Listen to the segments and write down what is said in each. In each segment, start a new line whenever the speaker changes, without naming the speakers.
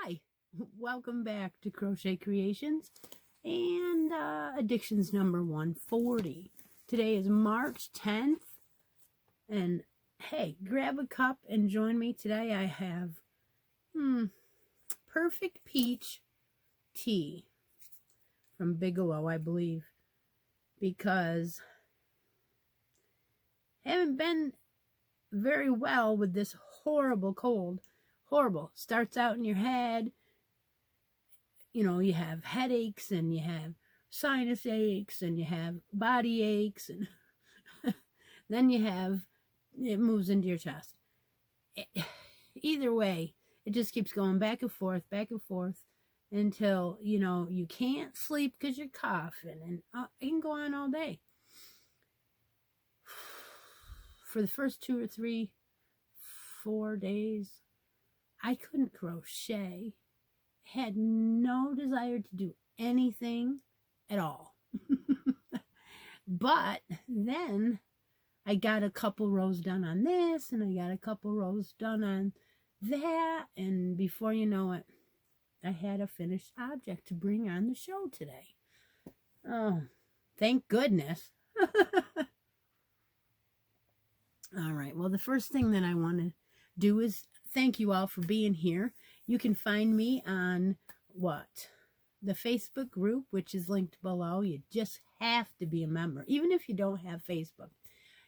Hi, welcome back to Crochet Creations and Addictions number 140. Today is March 10th, and hey, grab a cup and join me. Today I have Perfect Peach tea from Bigelow, I believe, because I haven't been very well with this horrible cold. Horrible. Starts out in your head. You know, you have headaches and you have sinus aches and you have body aches, and then it moves into your chest. Either way, it just keeps going back and forth until, you can't sleep because you're coughing, and it can go on all day. For the first 2 or 3, 4 days, I couldn't crochet. Had no desire to do anything at all. But then I got a couple rows done on this, and I got a couple rows done on that, and before you know it, I had a finished object to bring on the show today. Oh, thank goodness. All right, well, the first thing that I want to do is thank you all for being here. You can find me on the Facebook group, which is linked below. You just have to be a member. Even if you don't have Facebook,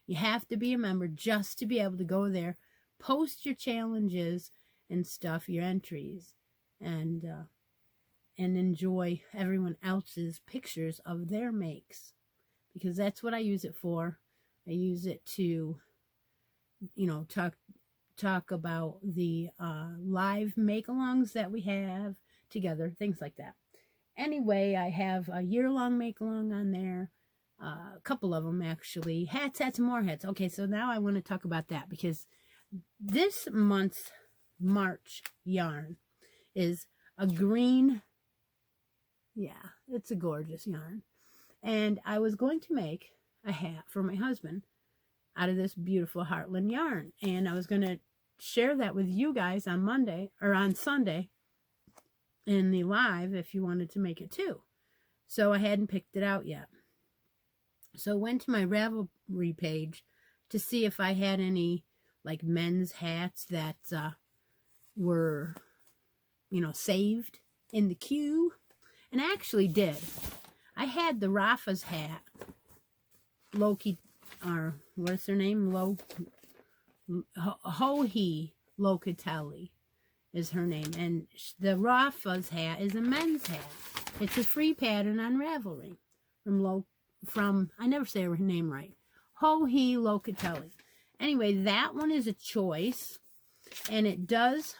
you have to be a member just to be able to go there, post your challenges and stuff, your entries, and enjoy everyone else's pictures of their makes, because that's what I use it for. I use it to, talk about the live make-alongs that we have together, things like that. Anyway, I have a year-long make-along on there, a couple of them actually. Hats, and more hats. Okay, so now I want to talk about that, because this month's March yarn is a green, it's a gorgeous yarn, and I was going to make a hat for my husband out of this beautiful Heartland yarn, and I was going to share that with you guys on Monday or on Sunday in the live if you wanted to make it too. So I hadn't picked it out yet. So I went to my Ravelry page to see if I had any like men's hats that were, saved in the queue. And I actually did. I had the Rafa's hat, Loki, or what's her name? Hohi Locatelli is her name. And the Rafa's hat is a men's hat. It's a free pattern on Ravelry from I never say her name right, Hohi Locatelli. Anyway, that one is a choice, and it does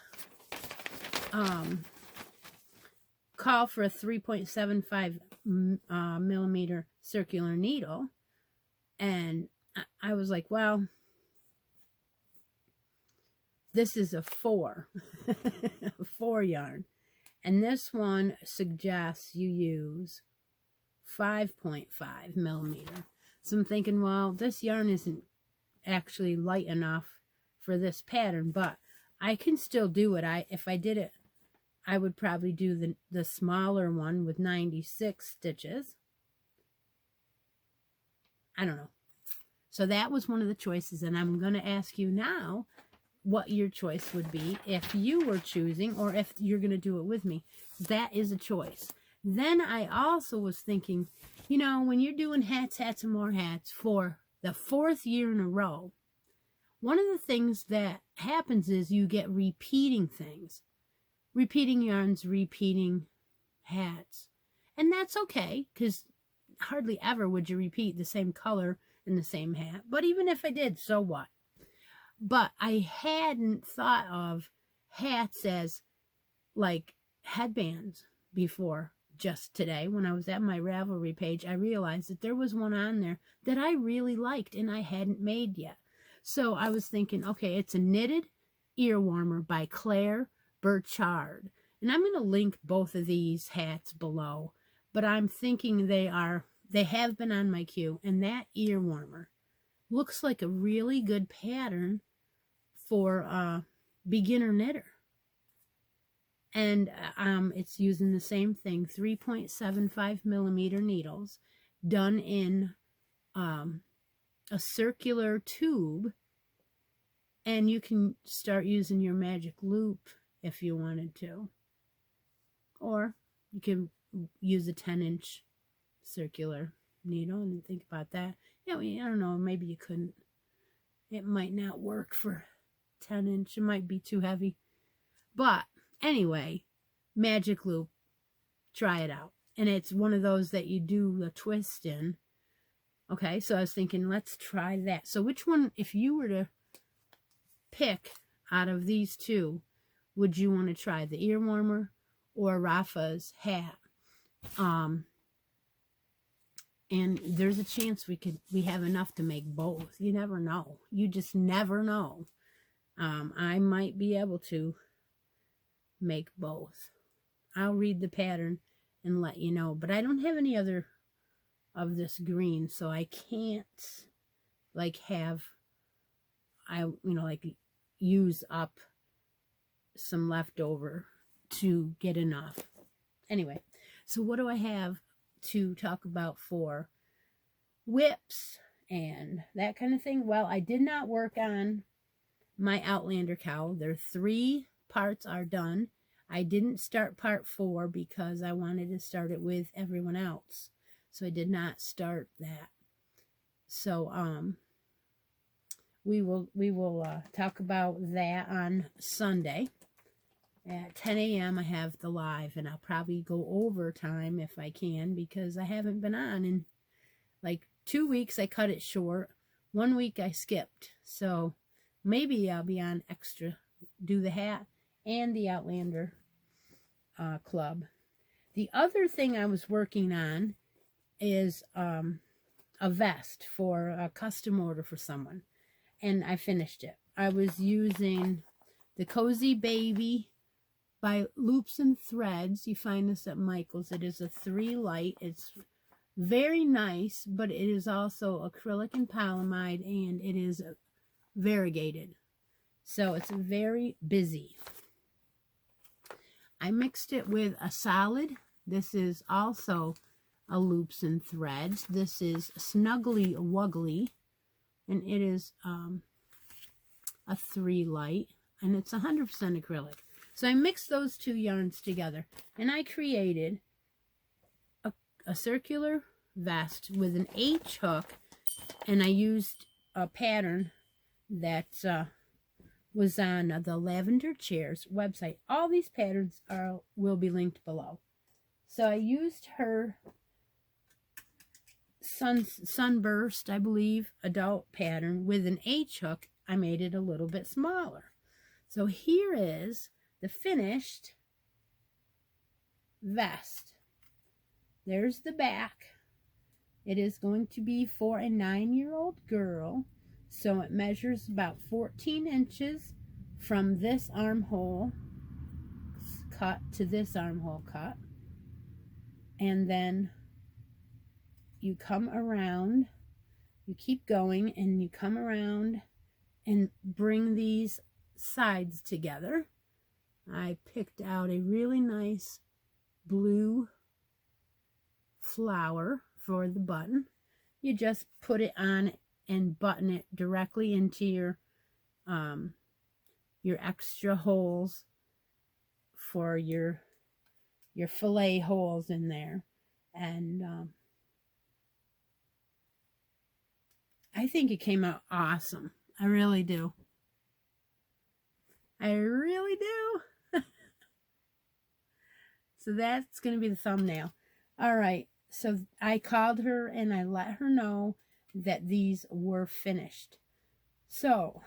call for a 3.75 millimeter circular needle, and I was like, well, this is a 4 yarn, and this one suggests you use 5.5 millimeter. So I'm thinking, well, this yarn isn't actually light enough for this pattern, but I can still do it. If I did it, I would probably do the smaller one with 96 stitches. I don't know. So that was one of the choices, and I'm going to ask you now, what your choice would be if you were choosing, or if you're going to do it with me. That is a choice. Then I also was thinking, you know, when you're doing hats, hats, and more hats for the 4th year in a row, one of the things that happens is you get repeating things. Repeating yarns, repeating hats. And that's okay, because hardly ever would you repeat the same color in the same hat. But even if I did, so what? But I hadn't thought of hats as like headbands before. Just today, when I was at my Ravelry page, I realized that there was one on there that I really liked and I hadn't made yet. So I was thinking, okay, it's a knitted ear warmer by Claire Burchard. And I'm going to link both of these hats below. But I'm thinking they have been on my queue. And that ear warmer looks like a really good pattern for a beginner knitter. And it's using the same thing, 3.75 millimeter needles, done in a circular tube. And you can start using your magic loop if you wanted to. Or you can use a 10-inch circular needle. And think about that. Yeah, I don't know, maybe you couldn't. It might not work for 10-inch. It might be too heavy. But anyway, magic loop, try it out. And it's one of those that you do a twist in. Okay, so I was thinking, let's try that. So which one, if you were to pick out of these two, would you want to try? The ear warmer or Rafa's hat? And there's a chance we have enough to make both. You never know. You just never know. I might be able to make both. I'll read the pattern and let you know. But I don't have any other of this green, so I can't like use up some leftover to get enough. Anyway, so what do I have to talk about for whips and that kind of thing? Well, I did not work on my Outlander cowl. Their 3 parts are done. I didn't start part 4 because I wanted to start it with everyone else. So I did not start that. So we will talk about that on Sunday at 10 a.m. I have the live, and I'll probably go overtime if I can because I haven't been on in like 2 weeks. I cut it short. 1 week I skipped. So maybe I'll be on extra, do the hat and the Outlander club. The other thing I was working on is a vest for a custom order for someone. And I finished it. I was using the Cozy Baby by Loops and Threads. You find this at Michael's. It is a 3 light. It's very nice, but it is also acrylic and polyamide, and it is variegated. So it's very busy. I mixed it with a solid. This is also a Loops and Threads. This is Snuggly Wuggly, and it is a 3 light, and it's 100% acrylic. So I mixed those 2 yarns together, and I created a circular vest with an H hook, and I used a pattern that was on the Lavender Chairs website. All these patterns will be linked below. So I used her Sunburst, I believe, adult pattern with an H hook. I made it a little bit smaller. So here is the finished vest. There's the back. It is going to be for a 9-year-old girl. So it measures about 14 inches from this armhole cut to this armhole cut. And then you come around, you keep going, and you come around and bring these sides together. I picked out a really nice blue flower for the button. You just put it on and button it directly into your your extra holes for your fillet holes in there. And I think it came out awesome. I really do. I really do. So that's going to be the thumbnail. All right. So I called her and I let her know that these were finished. So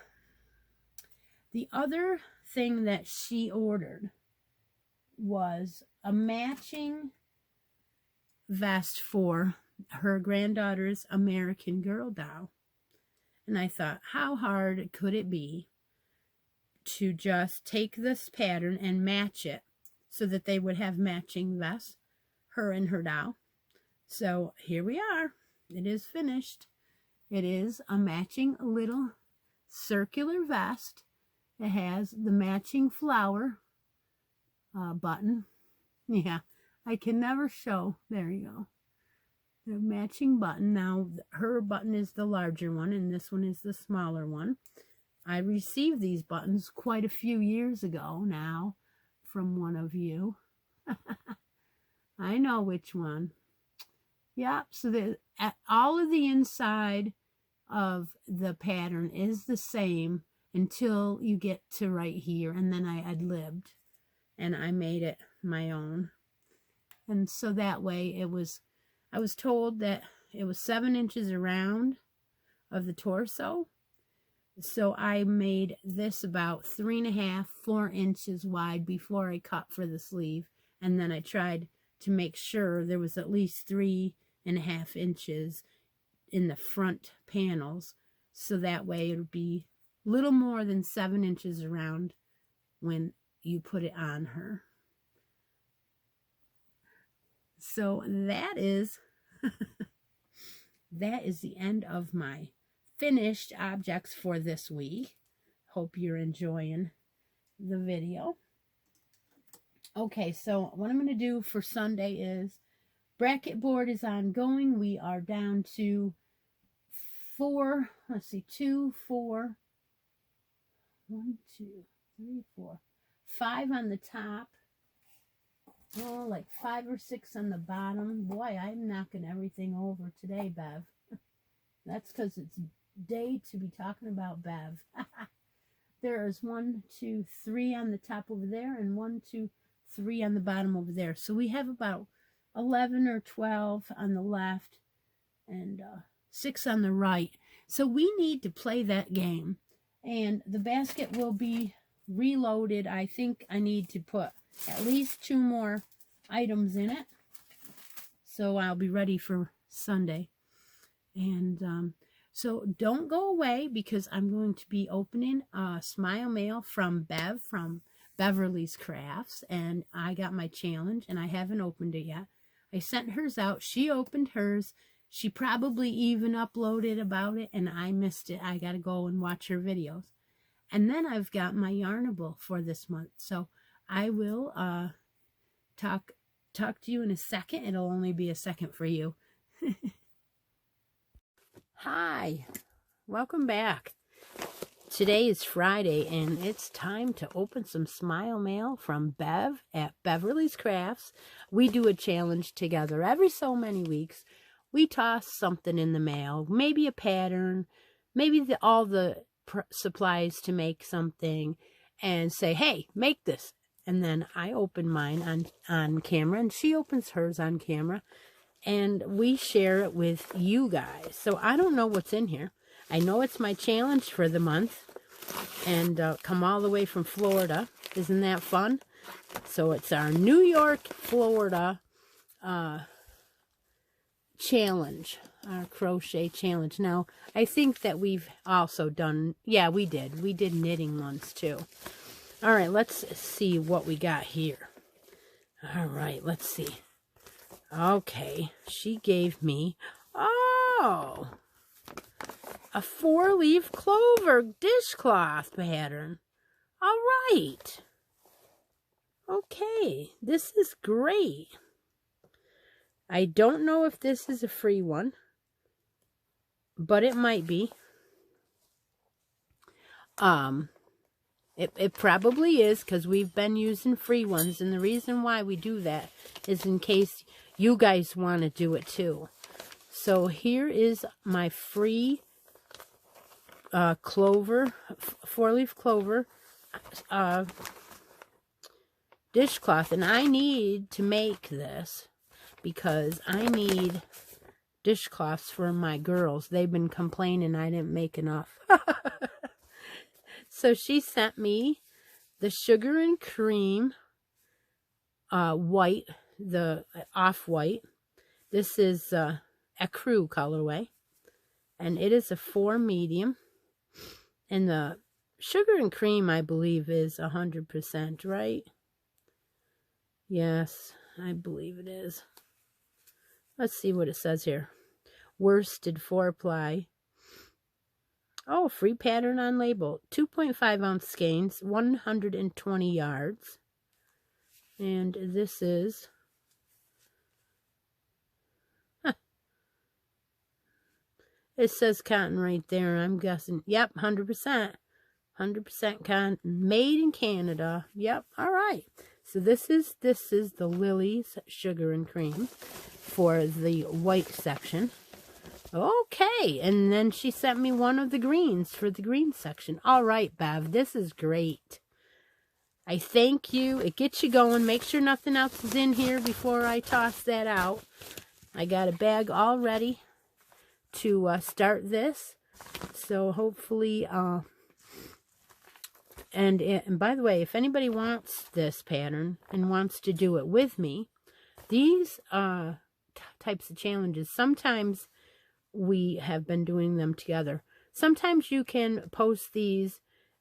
the other thing that she ordered was a matching vest for her granddaughter's American Girl doll. And I thought, how hard could it be to just take this pattern and match it so that they would have matching vests, her and her doll. So here we are. It is finished. It is a matching little circular vest. It has the matching flower button. Yeah, I can never show. There you go. The matching button. Now, her button is the larger one, and this one is the smaller one. I received these buttons quite a few years ago now from one of you. I know which one. Yep, so all of the inside of the pattern is the same until you get to right here, and then I ad-libbed and I made it my own. And so that way I was told that it was 7 inches around of the torso. So I made this about 3.5, 4 inches wide before I cut for the sleeve. And then I tried to make sure there was at least 3.5 inches in the front panels. So that way it would be a little more than 7 inches around when you put it on her. So that is that is the end of my finished objects for this week. Hope you're enjoying the video. Okay, so what I'm going to do for Sunday is bracket board is ongoing. We are down to 4, let's see, 2, 4, 1, 2, 3, 4, 5 on the top. Oh, like 5 or 6 on the bottom. Boy, I'm knocking everything over today, Bev. That's because it's day to be talking about Bev. There is 1, 2, 3 on the top over there, and 1, 2, 3 on the bottom over there. So we have about 11 or 12 on the left and 6 on the right. So we need to play that game. And the basket will be reloaded. I think I need to put at least 2 more items in it. So I'll be ready for Sunday. And so don't go away, because I'm going to be opening a Smile Mail from Bev from Beverly's Crafts. And I got my challenge and I haven't opened it yet. I sent hers out. She opened hers. She probably even uploaded about it and I missed it. I got to go and watch her videos. And then I've got my Yarnable for this month. So I will talk to you in a second. It'll only be a second for you. Hi, welcome back. Today is Friday and it's time to open some Smile Mail from Bev at Beverly's Crafts. We do a challenge together every so many weeks. We toss something in the mail, maybe a pattern, maybe all the supplies to make something, and say, hey, make this. And then I open mine on camera and she opens hers on camera and we share it with you guys. So I don't know what's in here. I know it's my challenge for the month and come all the way from Florida. Isn't that fun? So it's our New York, Florida challenge, our crochet challenge. Now, I think that we've also done, yeah, we did knitting ones too. All right, let's see what we got here. All right, let's see. Okay, she gave me, oh, a 4-leaf clover dishcloth pattern. All right. Okay, this is great. I don't know if this is a free one, but it might be. It probably is, because we've been using free ones. And the reason why we do that is in case you guys want to do it too. So here is my free clover, 4-leaf clover dishcloth. And I need to make this because I need dishcloths for my girls. They've been complaining I didn't make enough. So she sent me the sugar and cream white, the off-white. This is Ecru colorway, and it is a 4 medium. And the sugar and cream, I believe, is 100%, right? Yes, I believe it is. Let's see what it says here. Worsted 4-ply. Oh, free pattern on label. 2.5 ounce skeins, 120 yards. And this is... It says cotton right there. I'm guessing. Yep, 100%. 100% cotton. Made in Canada. Yep, all right. So this is the Lily's Sugar and Cream for the white section. Okay, and then she sent me one of the greens for the green section. All right, Bev, this is great. I thank you. It gets you going. Make sure nothing else is in here before I toss that out. I got a bag all ready to start this. So hopefully, and by the way, if anybody wants this pattern and wants to do it with me, these types of challenges, sometimes we have been doing them together. Sometimes you can post these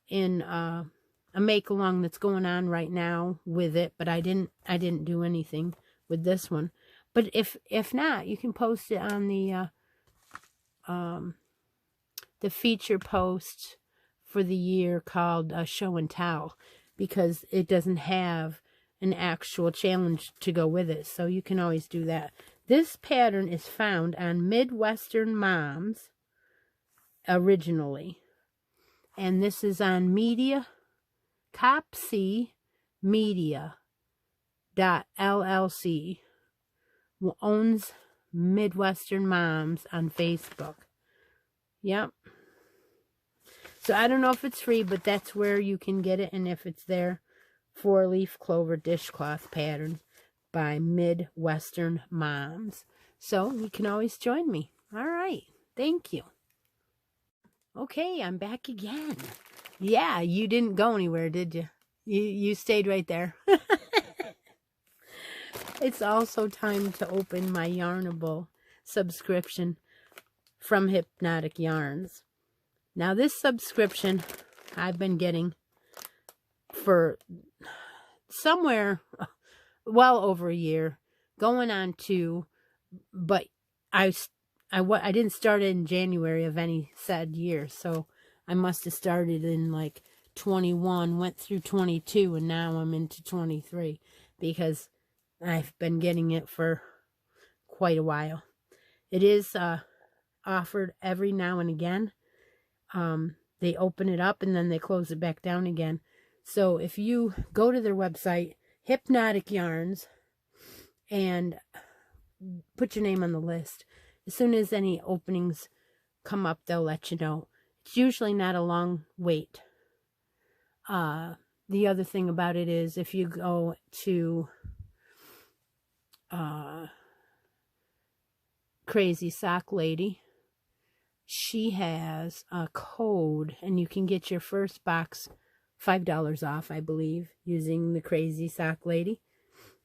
in a make-along that's going on right now with it, but I didn't do anything with this one. But if not, you can post it on the feature post for the year called Show and Tell, because it doesn't have an actual challenge to go with it. So you can always do that. This pattern is found on Midwestern Moms originally. And this is on Media, Copsy Media .llc, who owns Midwestern Moms on Facebook. Yep. So I don't know if it's free, but that's where you can get it. And if it's there, 4-leaf clover dishcloth pattern by Midwestern Moms. So you can always join me. All right. Thank you. Okay, I'm back again. Yeah, you didn't go anywhere, did you? You stayed right there. It's also time to open my Yarnable subscription from Hypnotic Yarns. Now, this subscription I've been getting for somewhere well over a year, going on 2, but I didn't start it in January of any said year, so I must have started in like 21, went through 22, and now I'm into 23, because I've been getting it for quite a while. It is offered every now and again. They open it up and then they close it back down again. So if you go to their website, Hypnotic Yarns, and put your name on the list, as soon as any openings come up, they'll let you know. It's usually not a long wait. The other thing about it is if you go to Crazy Sock Lady, she has a code, and you can get your first box $5 off, I believe, using the Crazy Sock Lady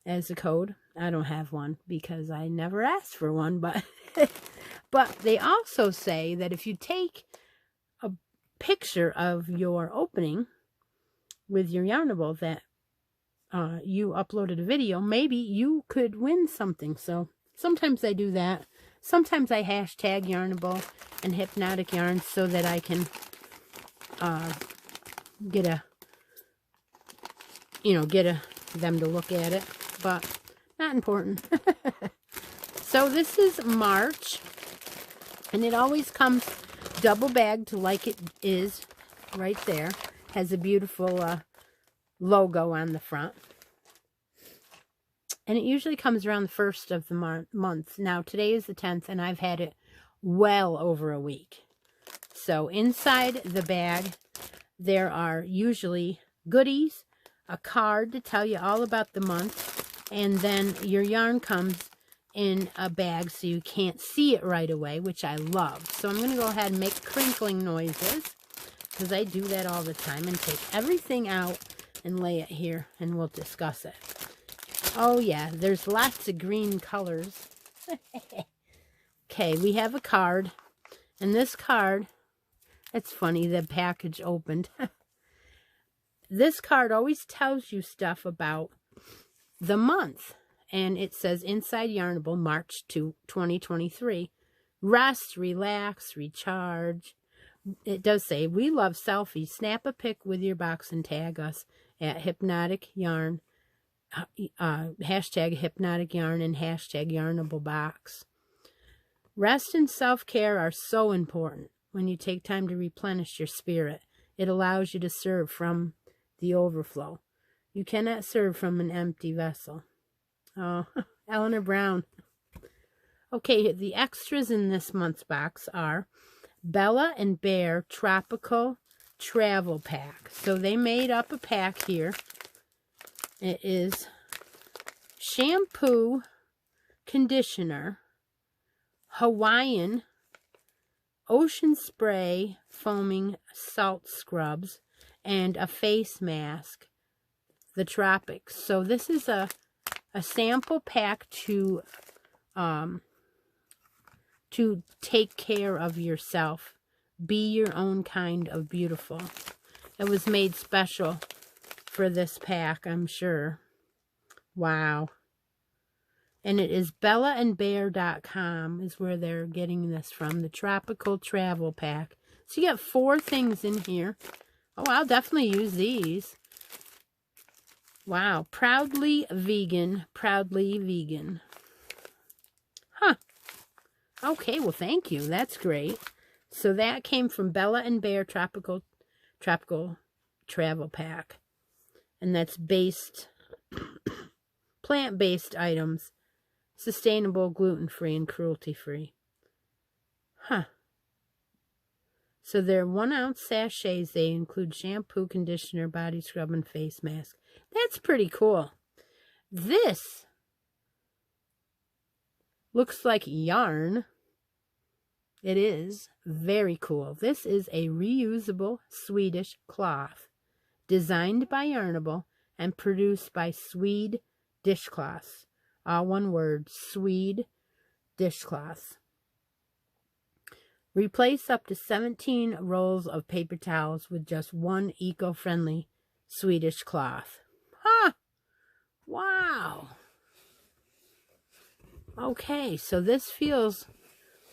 as a code. I don't have one because I never asked for one, but but they also say that if you take a picture of your opening with your Yarnable that you uploaded a video, maybe you could win something. So sometimes I do that. Sometimes I hashtag Yarnable and Hypnotic Yarns so that I can get them to look at it, but not important. So this is March, and it always comes double bagged like it is right there. Has a beautiful logo on the front. And it usually comes around the 1st of the month. Now, today is the 10th, and I've had it well over a week. So, inside the bag, there are usually goodies, a card to tell you all about the month, and then your yarn comes in a bag so you can't see it right away, which I love. So, I'm going to go ahead and make crinkling noises, because I do that all the time, and take everything out and lay it here, and we'll discuss it. Oh, yeah, there's lots of green colors. Okay, we have a card. And this card, it's funny, the package opened. This card always tells you stuff about the month. And it says, Inside Yarnable, March 2023. Rest, relax, recharge. It does say, we love selfies. Snap a pic with your box and tag us at Hypnotic Yarn. Hashtag Hypnotic Yarn and hashtag Yarnable Box. Rest and self-care are so important when you take time to replenish your spirit. It allows you to serve from the overflow. You cannot serve from an empty vessel. Oh, Eleanor Brown. Okay, the extras in this month's box are Bella and Bear Tropical Travel Pack. So they made up a pack here. It is shampoo, conditioner, Hawaiian, ocean spray, foaming salt scrubs, and a face mask, the tropics. So this is a sample pack to take care of yourself. Be your own kind of beautiful. It was made special for this pack, I'm sure. Wow. And it is bellaandbear.com is where they're getting this from, the Tropical Travel Pack. So you got 4 things in here. Oh, I'll definitely use these. Wow. Proudly vegan. Proudly vegan. Huh. Okay, well, thank you. That's great. So that came from Bella and Bear Tropical Travel Pack. And that's based, plant-based items. Sustainable, gluten-free, and cruelty-free. Huh. So they're 1-ounce sachets. They include shampoo, conditioner, body scrub, and face mask. That's pretty cool. This looks like yarn. It is very cool. This is a reusable Swedish cloth designed by Yarnable and produced by Swede Dishcloths. All one word, Swede Dishcloths. Replace up to 17 rolls of paper towels with just 1 eco-friendly Swedish cloth. Huh! Wow! Okay, so this feels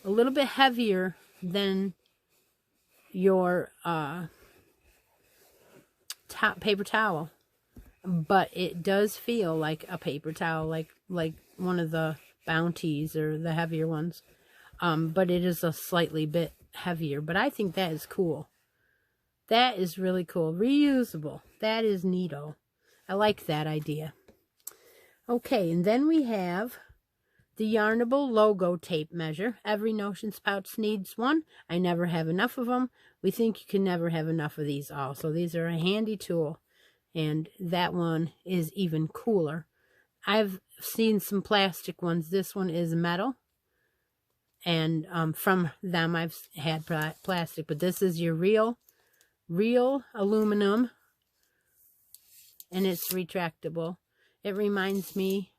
a little bit heavier than your paper towel. But it does feel like a paper towel, like one of the Bounties or the heavier ones. But it is a slightly bit heavier. But I think that is cool. That is really cool. Reusable. That is neato. I like that idea. Okay, and then we have the Yarnable logo tape measure. Every Notions pouch needs one. I never have enough of them. We think you can never have enough of these all. So these are a handy tool. And that one is even cooler. I've seen some plastic ones. This one is metal. And from them I've had plastic. But this is your real aluminum. And it's retractable. It reminds me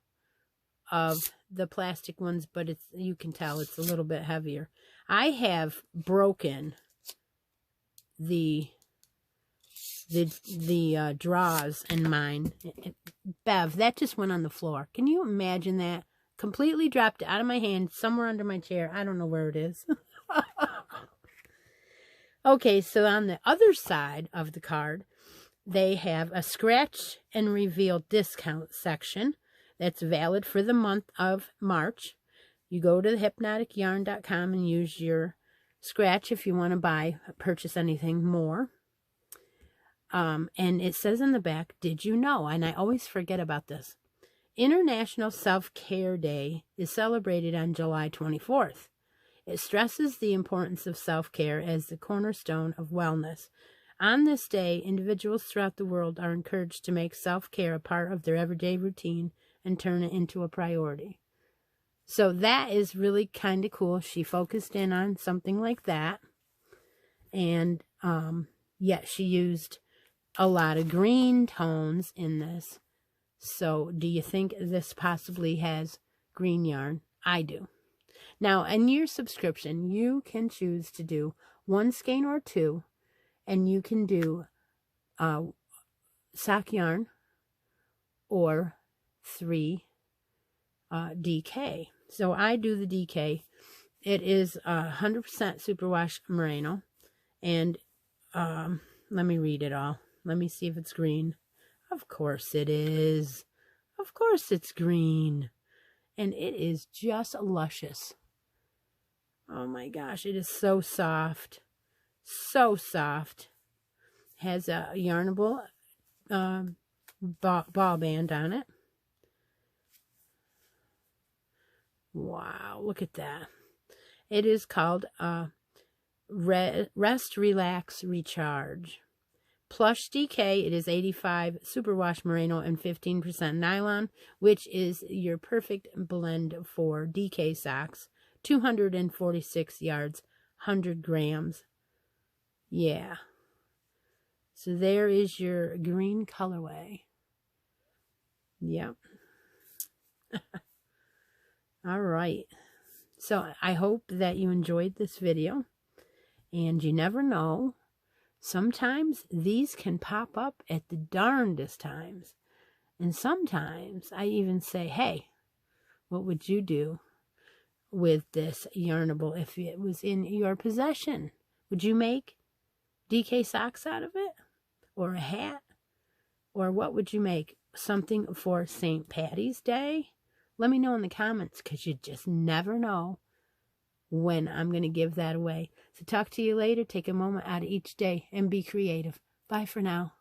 of the plastic ones, but it's, you can tell it's a little bit heavier. I have broken the draws in mine. Bev, that just went on the floor. Can you imagine that? Completely dropped it out of my hand, somewhere under my chair. I don't know where it is. Okay, so on the other side of the card, they have a scratch and reveal discount section that's valid for the month of March. You go to hypnoticyarn.com and use your scratch if you want to purchase anything more. And it says in the back, did you know? And I always forget about this. International Self-Care Day is celebrated on July 24th. It stresses the importance of self-care as the cornerstone of wellness. On this day, individuals throughout the world are encouraged to make self-care a part of their everyday routine and turn it into a priority. So that is really kind of cool. She focused in on something like that. And yet she used a lot of green tones in this. So do you think this possibly has green yarn? I do. Now, in your subscription, you can choose to do 1 skein or 2, and you can do sock yarn or 3 DK. So I do the DK. It is 100% superwash merino, and let me read it all. Let me see if it's green. Of course it is. Of course it's green. And it is just luscious. Oh my gosh, it is so soft. So soft. Has a yarnable ball band on it. Wow, look at that. It is called Rest, Relax, Recharge. Plush DK, it is 85 superwash merino and 15% nylon, which is your perfect blend for DK socks. 246 yards, 100 grams. Yeah. So there is your green colorway. Yep. All right. So I hope that you enjoyed this video. And you never know. Sometimes these can pop up at the darndest times. And sometimes I even say, hey, what would you do with this yarnable if it was in your possession? Would you make DK socks out of it? Or a hat? Or what would you make? Something for St. Patty's Day? Let me know in the comments, because you just never know when I'm going to give that away. So talk to you later. Take a moment out of each day and be creative. Bye for now.